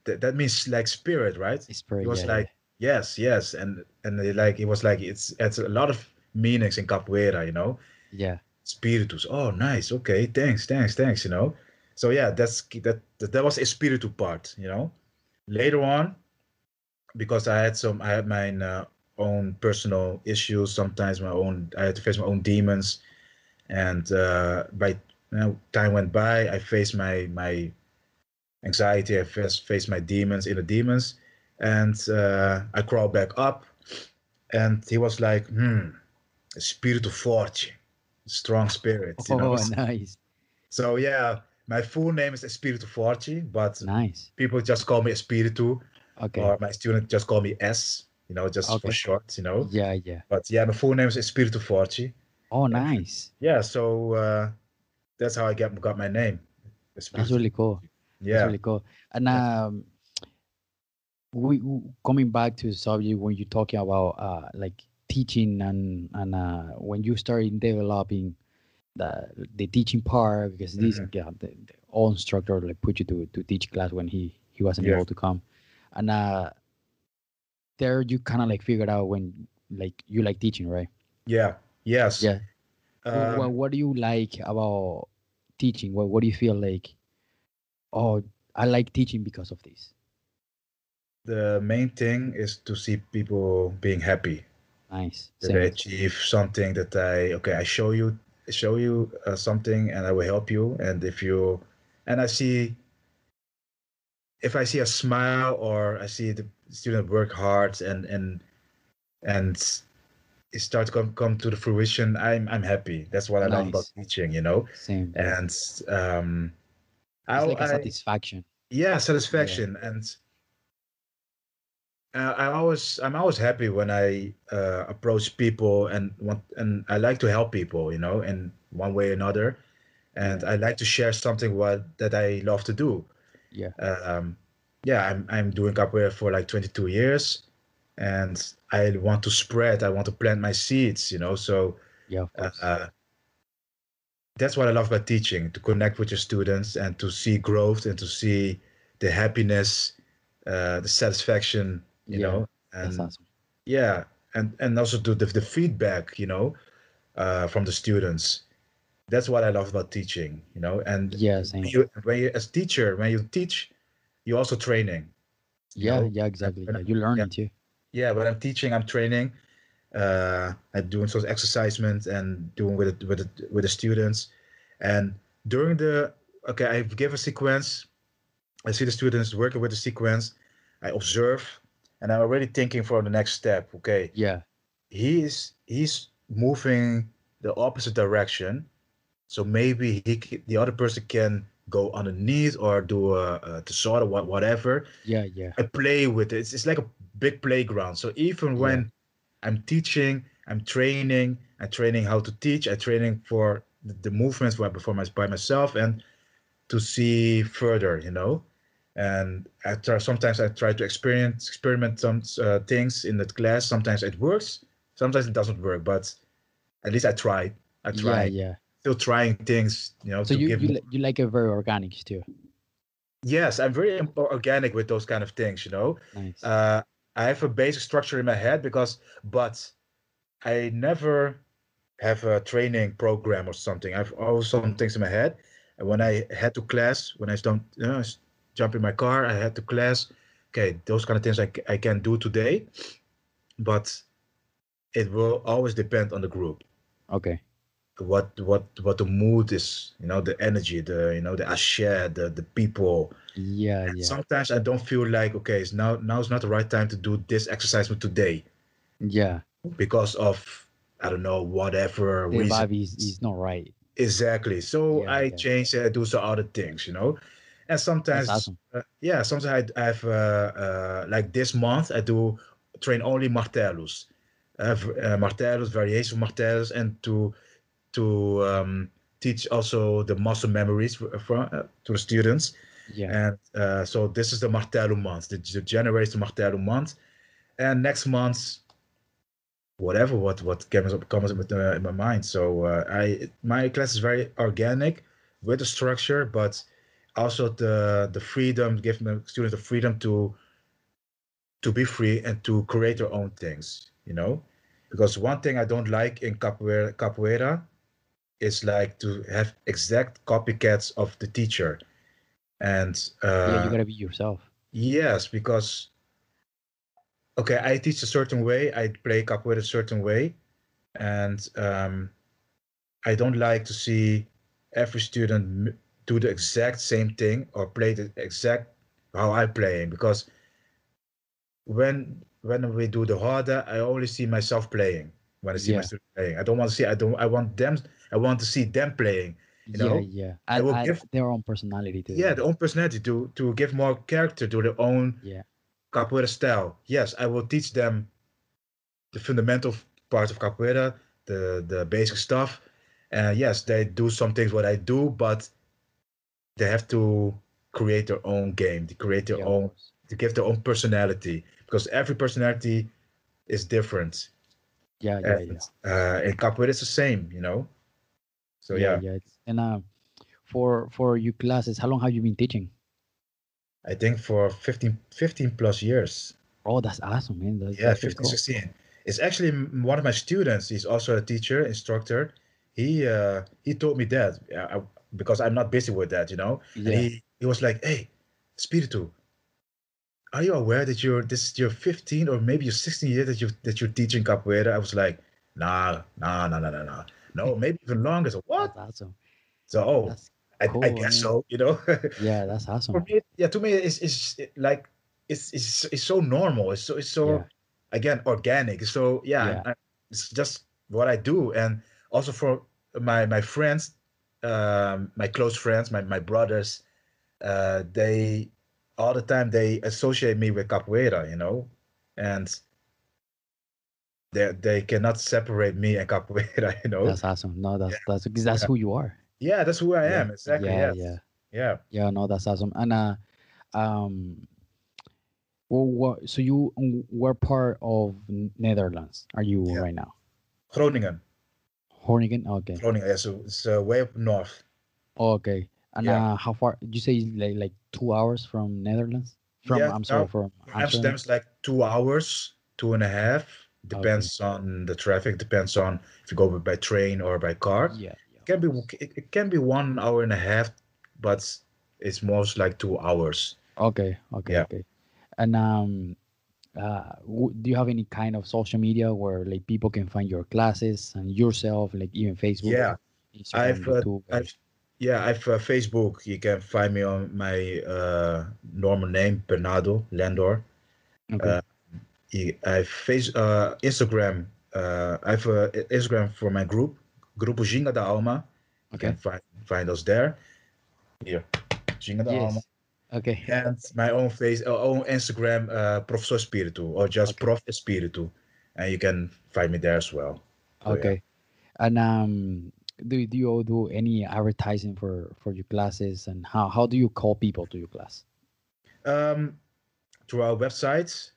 That means like spirit, right? He Spirit. was Yeah. Yeah. like, yes, yes, and he was like, it's a lot of meanings in capoeira, you know. Yeah. Spiritus. Oh, nice. Okay, thanks. You know. So yeah, that was a spiritu part, you know. Later on, because I had my own personal issues. Sometimes I had to face my own demons, and by time went by, I faced my anxiety. I faced my demons, inner demons, and I crawled back up. And he was like, espírito forte, strong spirit, you know. Oh, nice. So yeah, my full name is Espirito Forte, but Nice. people just call me Espirito, Okay. or my student just call me S, you know, just for Okay. short, you know. Yeah. Yeah. But yeah, my full name is Espirito Forte. Oh, And nice. yeah, so that's how I got my name, That's Espirito really cool. Forte. That's Yeah. really cool. And Yeah. coming back to the subject when you're talking about like teaching and when you started developing the teaching part because this Mhm. yeah the all instructor like put you to teach class when he wasn't Yeah. able to come and there you kind of like figured out when like you like teaching, right? Yeah. Yes. Yeah. Um, What do you like about teaching? What do you feel like, oh, I like teaching because of this? the main thing is to see people being happy, Nice. that they Same. achieve something that I show you something and I will help you. And and I see, if I see a smile or I see the student work hard and it starts to come to the fruition, I'm happy. That's what I love about Nice. teaching, you know. Same. Yeah. And It's like a I satisfaction. yeah, Yeah. satisfaction. And I'm always happy when I approach people and I like to help people, in one way or another, and Yeah, I like to share something that I love to do. yeah, Um, yeah, I'm doing capoeira for like 22 years, and I want to spread. I want to plant my seeds, So yeah, of course. uh, that's what I love about teaching: to connect with your students and to see growth and to see the happiness, the satisfaction, Yeah, that's and awesome. yeah, and also do the feedback, from the students. That's what I love about teaching, And Yeah, same. as teacher, when you teach, you're also training, you Yeah, know. yeah, exactly. When Yeah, I- you're yeah, learning too. yeah. When I'm teaching, I'm training. I'm doing sort of exercisement and doing with the students. And during the okay, I give a sequence. I see the students working with the sequence. I observe, and I'm already thinking for the next step. Okay, Yeah, he's moving the opposite direction. So maybe the other person can go underneath or do the sort of whatever. yeah, yeah, I play with it. It's like a big playground. So even yeah, when I'm teaching, I'm training how to teach, I'm training for the movements by myself and to see further, And sometimes I try to experiment some things in the class. Sometimes it works, sometimes it doesn't work, but at least I tried. I yeah, tried. yeah. Still trying things, So to give more. you like it very organic too. Yes, I'm very organic with those kind of things. Nice. Uh, I have a basic structure in my head but I never have a training program or something. I've always some things in my head. And when I head to class, when I don't, jump in my car, I head to class. Okay, those kind of things I can do today, but it will always depend on the group. Okay. What the mood is, the energy, the ashare, the people. Yeah, And yeah, sometimes I don't feel like okay, now's not the right time to do this exercise for today yeah. because of I don't know whatever The reason. vibe is not right. Exactly. So Yeah, I yeah. change it, I do some other things. And That's sometimes, awesome. yeah, sometimes I have, like this month, I do train only martellus, martellus, variation of martellus, and to teach also the muscle memories to the students. Yeah, And so this is the martello month, the January is the martello month. And next month, whatever what comes in my mind. So I my class is very organic with the structure, but also the freedom, give the students the freedom to be free and to create their own things. Because one thing I don't like in capoeira is like to have exact copycats of the teacher. And yeah. You gotta be yourself. yes, because okay, I teach a certain way, I play capoeira a certain way, and I don't like to see every student do the exact same thing or play the exact how I'm playing because when we do the harder, I only see myself playing when I see my Yeah, students playing. I don't want to see. I want them. I want to see them playing. You yeah, know, yeah. I will Add give their own personality to yeah them. their own personality to give more character to their own Yeah, capoeira style. Yes, I will teach them the fundamental part of capoeira, the basic stuff. And yes, they do some things what I do, but they have to create their own game, to create their yeah. Of own, course. to give their own personality, because every personality is different. Yeah, yeah, And yeah, in capoeira, it's the same. So yeah, yeah, yeah. And for you classes, how long have you been teaching? I think for 15 plus years. Oh, that's awesome, man. Yeah, That's pretty 15, cool. 16. It's actually one of my students. He's also a teacher, instructor. He told me that because I'm not busy with that. And Yeah, he was like, "Hey, Espirito, are you aware that this is your 15 or maybe your 16 year that you're teaching capoeira?" I was like, "Nah, nah, nah, nah, nah, nah. No, maybe even longer." So what? that's awesome. So That's I cool, guess man. so. Yeah, that's For awesome. me, yeah, to me, like it's so normal. It's so Yeah, again organic. So yeah, yeah, it's just what I do, and also for my friends, my close friends, my brothers, they all the time they associate me with capoeira. and they cannot separate me and capoeira, you know. That's awesome. No, Yeah, that's because that's yeah, who you are. yeah. That's who I Yeah, am. Exactly. yeah, yeah, Yes. Yeah. yeah. No, that's awesome. And um, well, what? So you were part of Netherlands? Are you Yeah. right now? Groningen. Hornigan. Okay, Groningen. Yeah. So it's way up north. okay. And Yeah. how far? Did you say like 2 hours from Netherlands? From Yeah. I'm sorry, Now from Amsterdam Amsterdam. is like 2 hours, 2.5. Okay. Depends on the traffic. Depends on if you go by train or by car. Yeah, yeah, It can of be course. it can be 1 hour and a half, but it's most like 2 hours. Okay, okay, Yeah. okay. And do you have any kind of social media where like people can find your classes and yourself, like even Facebook, Yeah. Instagram, I've uh, YouTube? I've I've Facebook. You can find me on my normal name, Bernardo Landor. Okay, Uh, I've Instagram. I've Instagram for my group, Grupo Ginga da Alma. You can okay. find us there. Here, Ginga da Alma. Yes. Okay. And my own own Instagram, Professor Espirito, or just Okay. Prof Espirito, and you can find me there as well. So yeah. Okay. And do you do any advertising for your classes, and how do you call people to your class? Um, through our website,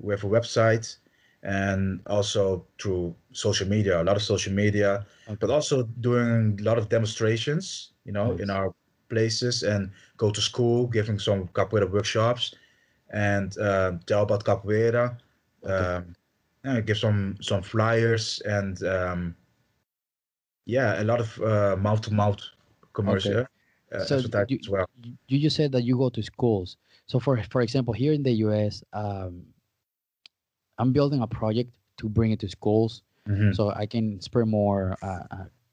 we have a website, and also through social media, a lot of social media, but Okay. also doing a lot of demonstrations, in Nice. our places, and go to school, giving some capoeira workshops, and tell about capoeira. Okay. Um, yeah, give some flyers, and yeah, a lot of mouth-to-mouth Okay. commercial So advertising as well. you just said that you go to schools. So for example, here in the U.S., I'm building a project to bring it to schools, Hmm. so I can spread more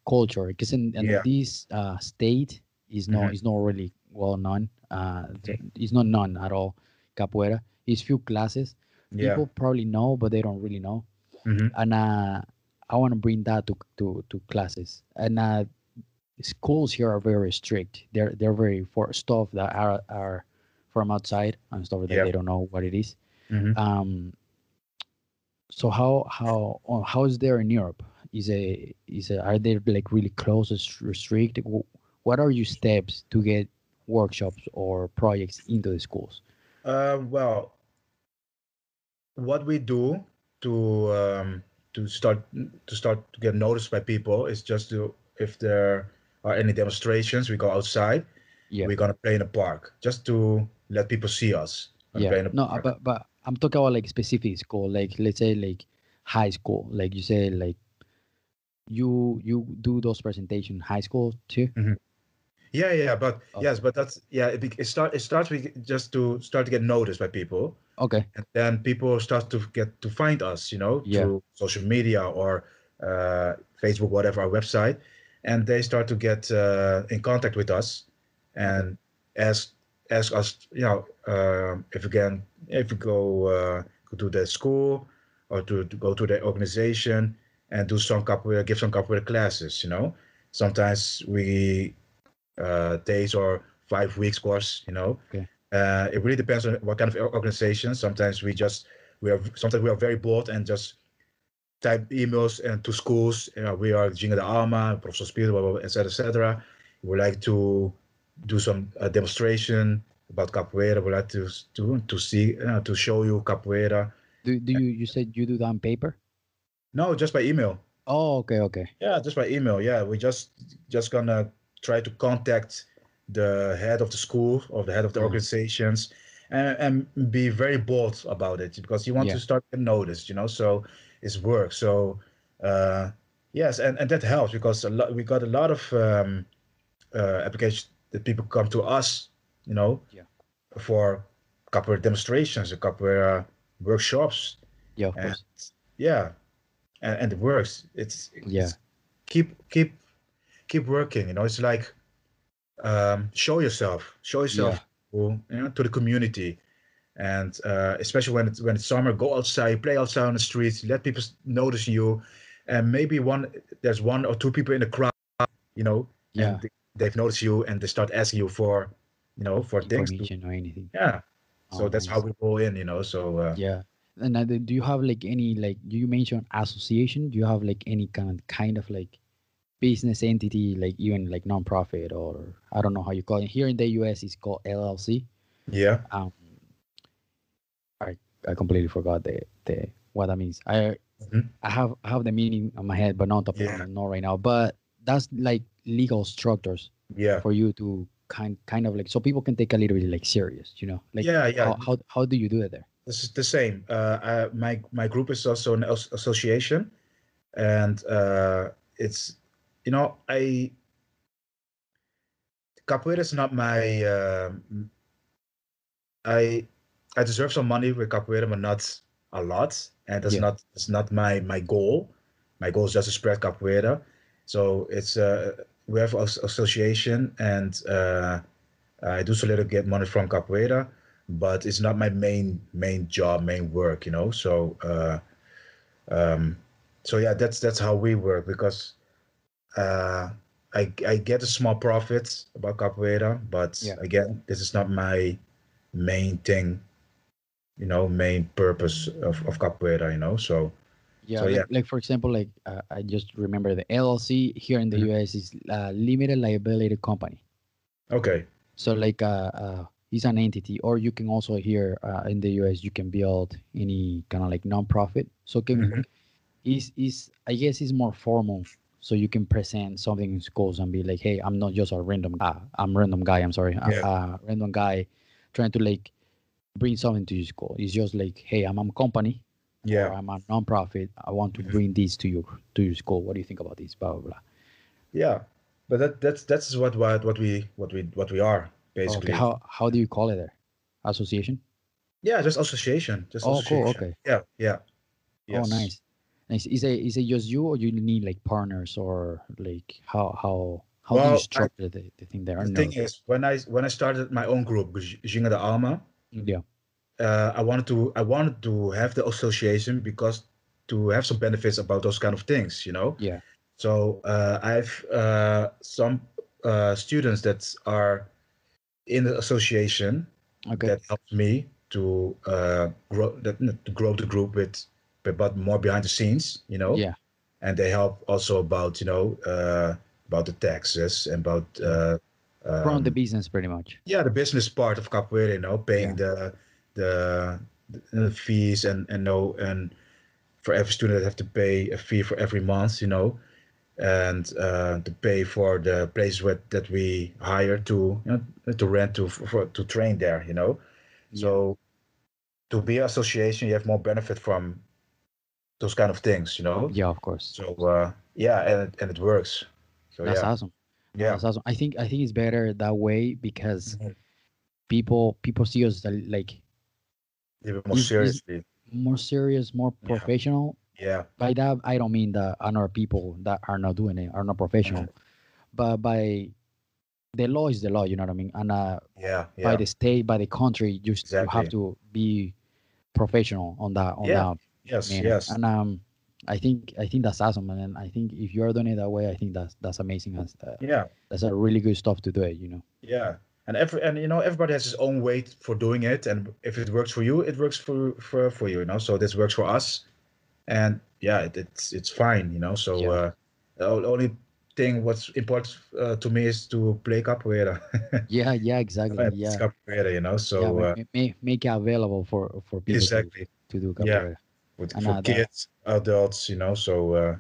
culture. Because in Yeah. this state Hmm. is not really well known. Hmm. It's not known at all. Capoeira. It's few classes. Yeah. People probably know, but they don't really know. Hmm. And I want to bring that to classes. And schools here are very strict. They're very for stuff that are from outside and stuff that Yeah. they don't know what it is. Hmm. Um, so how is there in Europe? Are they like really close, strict? What are your steps to get workshops or projects into the schools? Well, what we do to to start to get noticed by people is just to, if there are any demonstrations, we go outside. Yeah, We're gonna play in a park just to let people see us. Gonna yeah. play in a No, park. but I'm talking about like specific school, like let's say like high school, like you say like you do those presentation in high school too. Mhm. Yeah, yeah, but Okay, yes, but that's yeah. It starts with just to start to get noticed by people, okay, and then people start to get to find us, yeah, through social media or Facebook, whatever, our website, and they start to get in contact with us okay, and ask ask us, if we go to the school or to go to the organization and do some capoeira, give some capoeira classes. Sometimes we days or 5 weeks course. okay, It really depends on what kind of organization. Sometimes we are very bold and just type emails and to schools. We are Ginga de Alma, Prof. Espirito, blah, blah, blah, et cetera, et cetera. We would like to do some demonstration about capoeira. We like to see to show you capoeira. do you said you do that on paper? No, just by email. Oh, okay, okay, Yeah, just by email. Yeah, we just gonna try to contact the head of the school or the head of the uh, organizations, and be very bold about it because you want yeah, to start getting noticed. So it's work. So uh, yes, and that helps because we got a lot of applications that people come to us, you know, yeah, for capoeira demonstrations, or capoeira workshops, yeah, of and course, yeah, and it works. yeah, It's keep working. It's like show yeah, yourself to the community, and especially when it's summer, go outside, play outside on the streets, let people notice you, and maybe there's one or two people in the crowd, yeah. and they've noticed you and they start asking you for things to, Information or anything. yeah. Oh, So that's how nice. we roll in. So Yeah. And do you have like any like you mentioned association? Do you have like any kind of like business entity, like even like nonprofit, or I don't know how you call it. Here in the US, it's called LLC. Yeah. Um, I I completely forgot the what that means. Mhm. I have the meaning on my head, but not Yeah. not right now. But that's like legal structures Yeah. for you to kind of like so people can take a little bit like serious, like Yeah. Yeah. how do you do it there? This is the same. My group is also an association, and it's I capoeira is not my I I deserve some money with capoeira, but not a lot, and Yeah, that's not my goal. My goal is just to spread capoeira. So it's we have association, and I do so little get money from capoeira, but it's not my main job, main work. Um, so yeah, that's how we work because uh, I get a small profit about capoeira, but yeah, again, this is not my main thing, main purpose of capoeira. yeah. So yeah. Like for example, like I just remember the LLC here in the Mhm. US is limited liability company. Okay. So like it's an entity, or you can also here in the US you can build any kind of like nonprofit. So can Hmm. is I guess it's more formal. So you can present something in schools and be like, hey, I'm not just a random guy. I'm sorry, Yeah. a random guy trying to like bring something to your school. It's just like, hey, I'm a company or Yeah. I'm a nonprofit. I want to Mhm. bring this to your school. What do you think about this? Blah blah blah. Yeah. But that's what we are Okay, basically. how do you call it there? Association? Yeah, just association, just Oh, cool. association. Okay. Yeah. Yeah. Oh, Yes. nice. Nice. Is it just you, or you need like partners, or like how do you Well, structure the thing there? Or the thing no? is, when I started my own group, Ginga de Alma, Yeah. I wanted to have the association because to have some benefits about those kind of things. Yeah. So I have some students that are in the association Okay. that helps me to grow the group but more behind the scenes. Yeah. And they help also about the taxes and about Yeah. Run the um, business pretty much. yeah, the business part of capoeira, paying Yeah. the fees and for every student they have to pay a fee for every month. And to pay for the place that we hire to rent to train there. Yeah. So to be an association, you have more benefit from those kind of things. Yeah. Of course. So yeah, and it works. So That's yeah, awesome. No, yeah, that's awesome. I think it's better that way because Mhm. people see us like A little bit more is seriously. more serious, more Yeah, professional. yeah, By that I don't mean that other people that are not doing it are not Mhm. professional, but by the law is the law. You know what I mean? And Yeah, by yeah, the state, by the country, you have exactly. to be professional on Yeah, that yes, manner. yes, And I think that's awesome, and I think if you're doing it that way, I think that's amazing. yeah, That's a really good stuff to do it. yeah. And everybody has his own way for doing it, and if it works for you, it works for you. So this works for us, and yeah, it's fine. So Yeah, the only thing what's important to me is to play capoeira. yeah, exactly. And it's Yeah, capoeira. yeah. So Make it available for people exactly, to do yeah, capoeira. And for that kids, adults. So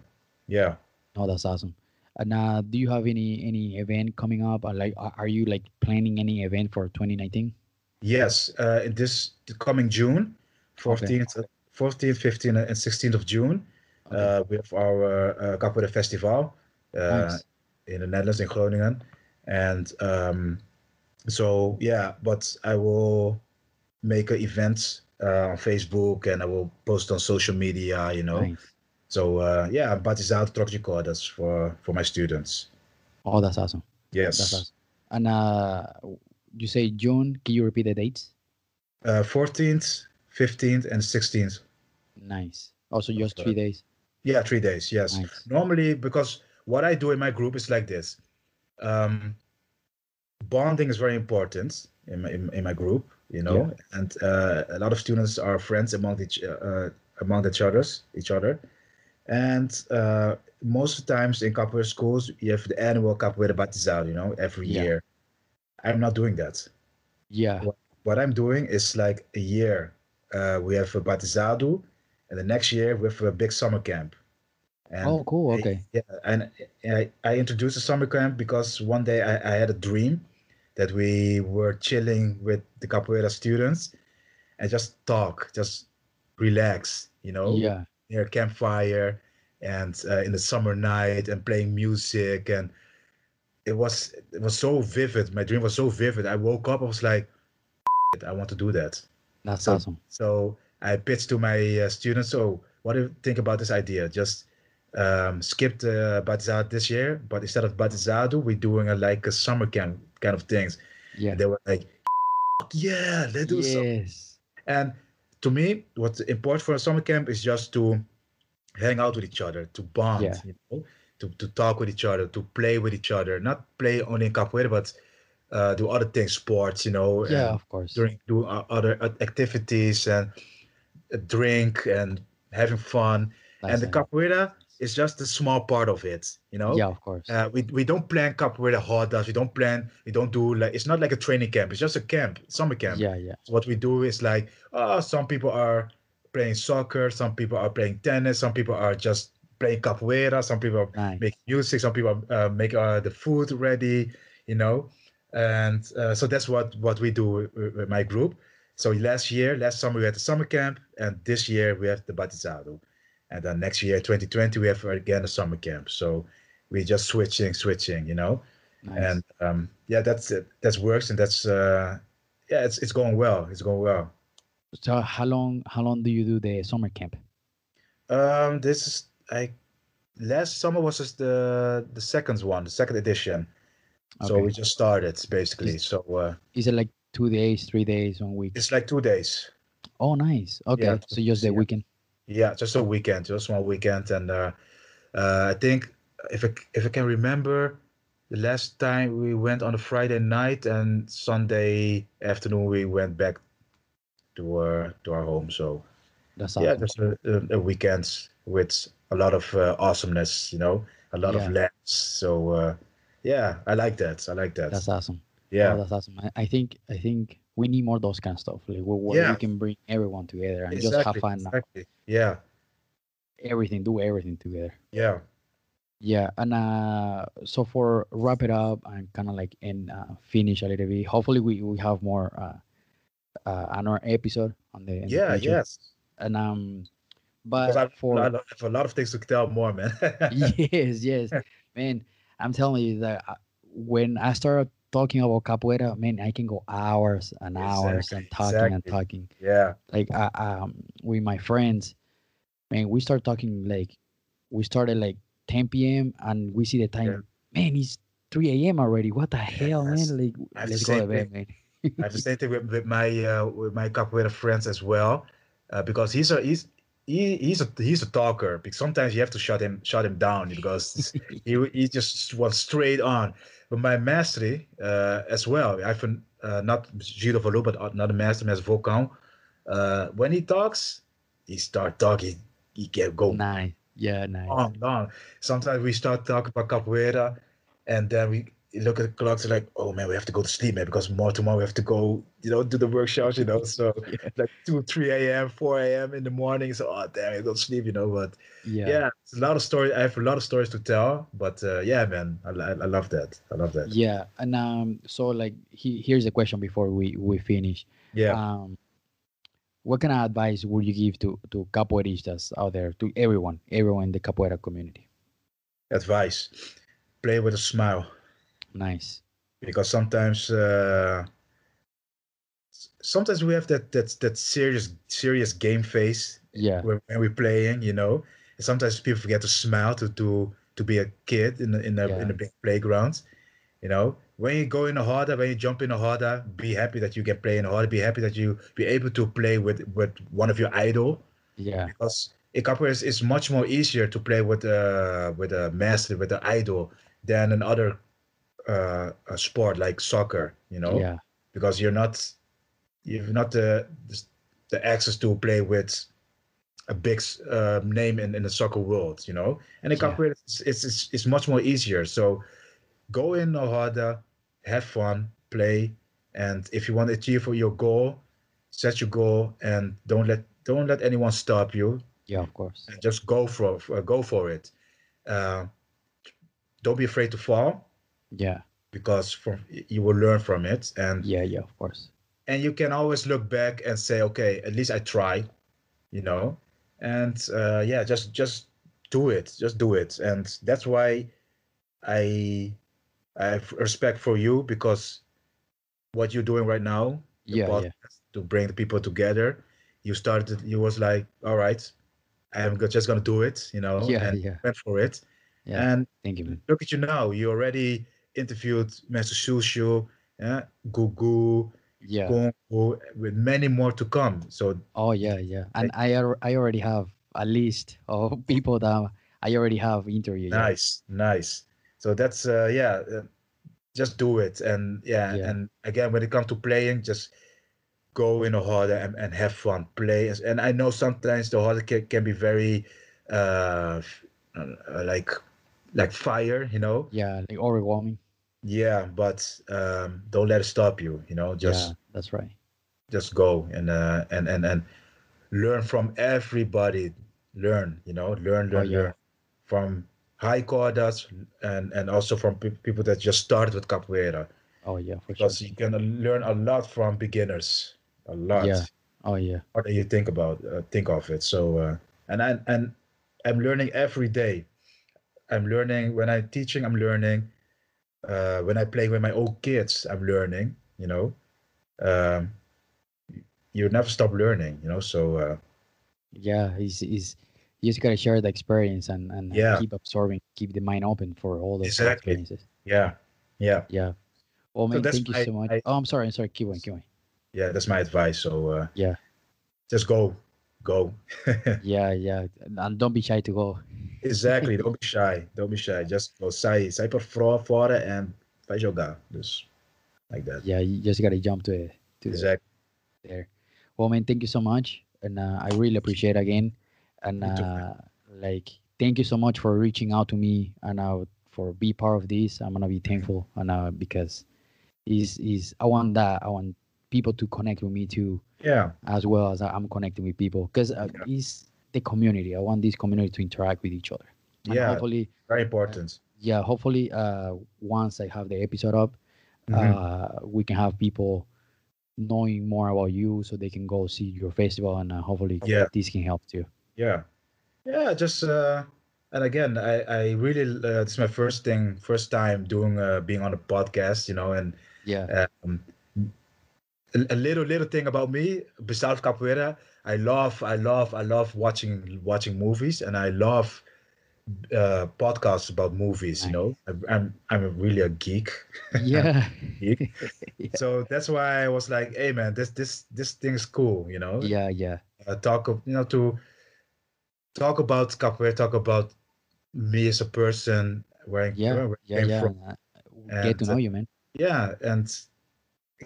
yeah. no, that's awesome. And do you have any event coming up? Or like, are you like planning any event for 2019? Yes, in this the coming June, Okay, 14th, 15th, and 16th of June, okay, we have our Capoeira Festival uh, nice. in the Netherlands, in Groningen. And so, yeah, but I will make an event on Facebook and I will post on social media. Nice. So, yeah, batizado troca de cordas for my students. Oh, that's awesome. That's Yes. awesome. And you say June. Can you repeat the dates? 14th, 15th, and 16th Nice. Also, of just 3 days. Yeah, 3 days. Yes. Nice. Normally, because what I do in my group is like this. Um, Bonding is very important in my group. you Yeah. know, and a lot of students are friends among each other, and most of the times in capoeira schools you have the annual capoeira batizado, you know, every Yeah. year. I'm not doing that. Yeah. What I'm doing is like a year. We have a batizado, and the next year we have a big summer camp. And Oh, cool. Okay. yeah, and I introduced the summer camp because one day I had a dream that we were chilling with the capoeira students and just talk, just relax, you know, Yeah. near a campfire and in the summer night and playing music. And it was so vivid. My dream was so vivid. I woke up, I was like, I want to do that. That's So awesome. so I pitched to my students. So what do you think about this idea? Just skip the batizado this year, but instead of batizado, we're doing like a summer camp kind of things. And Yeah. they were like, yeah, let's do so. Yes. And to me, what's important for a summer camp is just to hang out with each other, to bond, Yeah. you know, to talk with each other, to play with each other, not play only in capoeira, but do other things, sports, you know, Yeah, and of course. during do other activities and drink and having fun. And That's the nice. capoeira That's nice. is just a small part of it, you know. Yeah, of course. We don't plan capoeira rodas. We don't do like, it's not like a training camp. It's just a camp, summer camp. Yeah, yeah. So what we do is like, some people are playing soccer, some people are playing tennis, some people are just playing capoeira, some people are Nice. making music, some people make the food ready, you know. And so that's what we do with my group. So last summer we had the summer camp, and this year we have the batizado, and then next year 2020 we have again a summer camp. So we just switching, you know, and Nice. yeah, that's it. That works, and that's yeah, it's going well. It's going well. So how long do you do the summer camp? This is I last summer was just the second one, the second edition. So we Okay. just started basically. Is So is it like 2 days, 3 days, 1 week? it's like 2 days. Oh, nice. Yeah, Okay. two So just days, the yeah, weekend. yeah, just a weekend, just one weekend, and I think if I can remember, the last time we went on a Friday night and Sunday afternoon we went back to our home. So That's yeah, awesome. just a weekend with a lot of awesomeness, you know, a lot of Yeah, laughs. So yeah, I like that. I like that. that's awesome. Oh, Yeah, that's awesome. I think we need more those kind of stuff. Like where we yeah, can bring everyone together and just have exactly, fun. exactly. Yeah, Everything, do everything together. yeah, Yeah, and so for wrap it up and kind of like and finish a little bit. Hopefully, we have more another episode on the yeah, future. yes. And Because but I for have a lot of things to tell more, man. yes, yes, man, I'm telling you that when I started talking about capoeira, man, I can go hours and hours Exactly, and talking and exactly. talking. Yeah, Like with my friends, man, we start talking like we started like 10 p.m. and we see the yeah. time. Man, it's 3 a.m. already. What the hell, man? Yes. Like, I have the let's go same to thing. bed, man. I have the same thing with my capoeira friends as well, because he's a talker. Because sometimes you have to shut him down because he just wants straight on. But my mastery as well. I've not Giro Valo, but another master, Master Volcão. When he talks, he start talking. He can go Nice. Yeah, nice. long, long. Sometimes we start talking about capoeira, and then we look at the clocks and like, oh man, we have to go to sleep, man, because more tomorrow we have to go, you know, do the workshops, you know. So Yeah. like 2, 3 a.m., 4 a.m. in the morning. So oh damn, I go to sleep, you know. But Yeah. yeah, it's a lot of stories. I have a lot of stories to tell. But yeah, man, I love that. I love that. Yeah. And so like here's a question before we finish. Yeah, Um, what kind of advice would you give to capoeiristas out there, to everyone in the capoeira community? advice: play with a smile, Nice. because sometimes we have that serious game face Yeah. when we're playing, you know. And sometimes people forget to smile to be a kid in a Yeah. big playground, you know. When you go in a harder, when you jump in a harder, be happy that you can play in a harder. Be happy that you be able to play with one of your idol, Yeah. because in capoeira it's much more easier to play with a master, with an idol, than another a sport like soccer, you know, Yeah. because you're not. you've not the access to play with a big name in the soccer world, you know. And in Yeah. capoeira, it's much more easier. So go in no harder, have fun, play, and if you want to achieve your goal, set your goal, and don't let anyone stop you. Yeah, of course. And just go for it. Uh, don't be afraid to fall Yeah. because from you will learn from it, Yeah, yeah, of course. and you can always look back and say, okay, at least I tried, you know, and yeah, just do it, and that's why I I have respect for you because what you're doing right now, the Yeah, yeah. podcast to bring the people together, you was like, all right, just gonna do it, you know, Yeah, and yeah. went for it. Yeah. And Thank you, man. look at you now. You already interviewed Master Shushu, yeah, Gugu, Yeah. Kongo, with many more to come. So Oh, yeah, yeah. And I already have a list of people that I already have interviewed. Yeah. nice, nice. So that's yeah, just do it. And yeah, Yeah. and again, when it comes to playing, just go in a harder and have fun. Play. And I know sometimes the harder can be very uh, like fire, you know. Yeah. Like overwhelming. Yeah, but don't let it stop you. You know, Yeah, just that's right. go and learn from everybody. Learn, you know, Oh, learn yeah. from high corders and also from people that just started with capoeira Oh, yeah, for sure. because you can learn a lot from beginners, a Yeah. lot. Oh, yeah. What do you think of it? So and I'm learning every day. I'm learning when I'm teaching. I'm learning when I play with my own kids. I'm learning. You know, um, you never stop learning. You know, so Yeah. He's you just gotta share the experience and yeah, keep absorbing, keep the mind open for all those exactly. experiences. Yeah, yeah. Yeah. Well, So man, that's thank you my, so much. my Oh, I'm sorry. I'm sorry. Keep going. Keep going. yeah, that's my advice. So Yeah. just go. Yeah. Yeah. And don't be shy to go. Exactly. Don't be shy. Don't be shy. Just go. Sai para fora and vai jogar. Just like that. Yeah. You just gotta jump to the Exactly. there. Well, man, thank you so much, and I really appreciate again, and Me too. like thank you so much for reaching out to me and for be part of this. I'm gonna be Mhm. thankful, and because is I want that I want people to connect with me too, Yeah. as well as I'm connecting with people, because Yeah. is the community. I want this community to interact with each other, and Yeah. hopefully, Very uh, important. yeah, hopefully, once I have the episode up, Hmm. we can have people knowing more about you so they can go see your festival, and hopefully Yeah. this can help too. Yeah. Yeah. Just and again, I really this is my first time doing being on a podcast, you know, and Yeah. um, a little thing about me besides capoeira, I love watching movies, and I love podcasts about movies. You Nice. know, I'm really a geek. I'm Yeah. a geek. Yeah. So that's why I was like, hey man, this thing is cool. You know, Yeah. Yeah. to talk about capoeira, talk about me as a person, Yeah. where I Yeah. came Yeah. from, And, get and to know you, man. yeah, and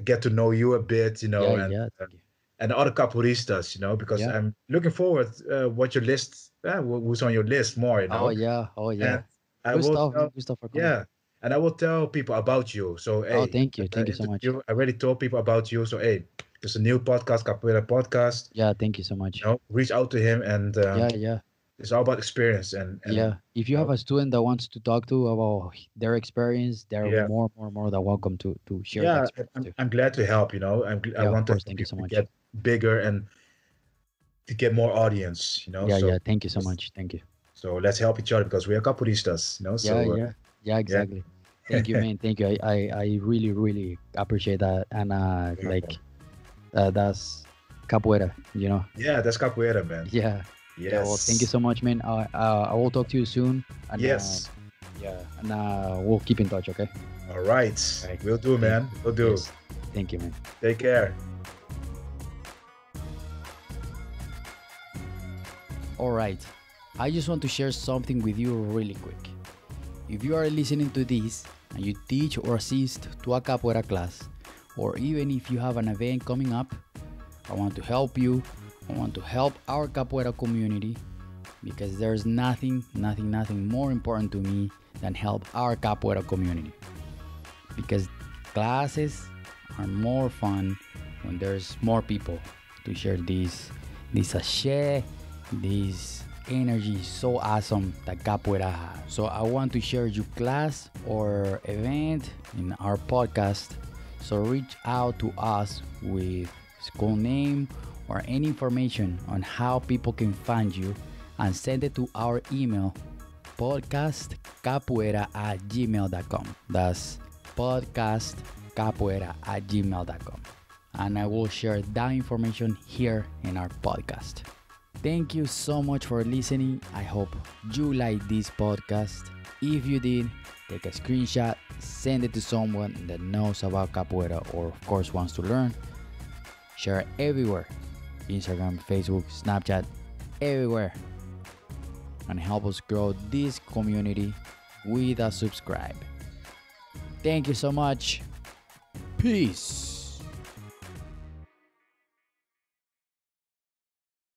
get to know you a bit, you Yeah. know, Yeah. Thank you. and other capoeiristas, you know, because Yeah. I'm looking forward what your list, who's on your list more, you Oh know, yeah. Oh and yeah. I Good will stuff, man. tell, Good stuff for coming. yeah, and I will tell people about you. So Oh, hey, thank you. Thank you so much. I already told people about you. So hey, there's a new podcast, Capoeira Podcast. Yeah. Thank you so You much. know, reach out to him, and Yeah. Yeah. it's all about experience and Yeah. If you you have know, a student that wants to talk to about their experience, they're yeah, more than welcome to share that yeah. experience too. I'm glad to help. You know, I Yeah. Of want to course. help Thank you you so to much. get bigger and to get more audience. You know, Yeah. so Yeah. Thank you so much. Thank you. so let's help each other because we are capoeiristas. You know, Yeah, so yeah, yeah, yeah. exactly. Thank you, man. Thank you. I really, really appreciate that. And like that's capoeira, you know. Yeah, that's capoeira, man. Yeah, yeah. Well, thank you Yes. so much, man. I will talk to you soon. And Yes. yeah, and we'll keep in touch. Okay. All right. All right. We'll do, Thank. man. We'll do. Yes. Thank you, man. Take care. All right. I just want to share something with you really quick. If you are listening to this and you teach or assist to a capoeira class, or even if you have an event coming up, I want to help you. I want to help our capoeira community because there's nothing more important to me than help our capoeira community. Because classes are more fun when there's more people to share this sachet, this energy so awesome that capoeira has. So I want to share your class or event in our podcast. So reach out to us with school name or any information on how people can find you and send it to our email podcastcapoeira@gmail.com. That's podcastcapoeira@gmail.com. And I will share that information here in our podcast. Thank you so much for listening. I hope you like this podcast. If you did, take a screenshot, send it to someone that knows about capoeira or of course wants to learn. Share it everywhere. Instagram, Facebook, Snapchat, everywhere. And help us grow this community with a subscribe. Thank you so much. Peace.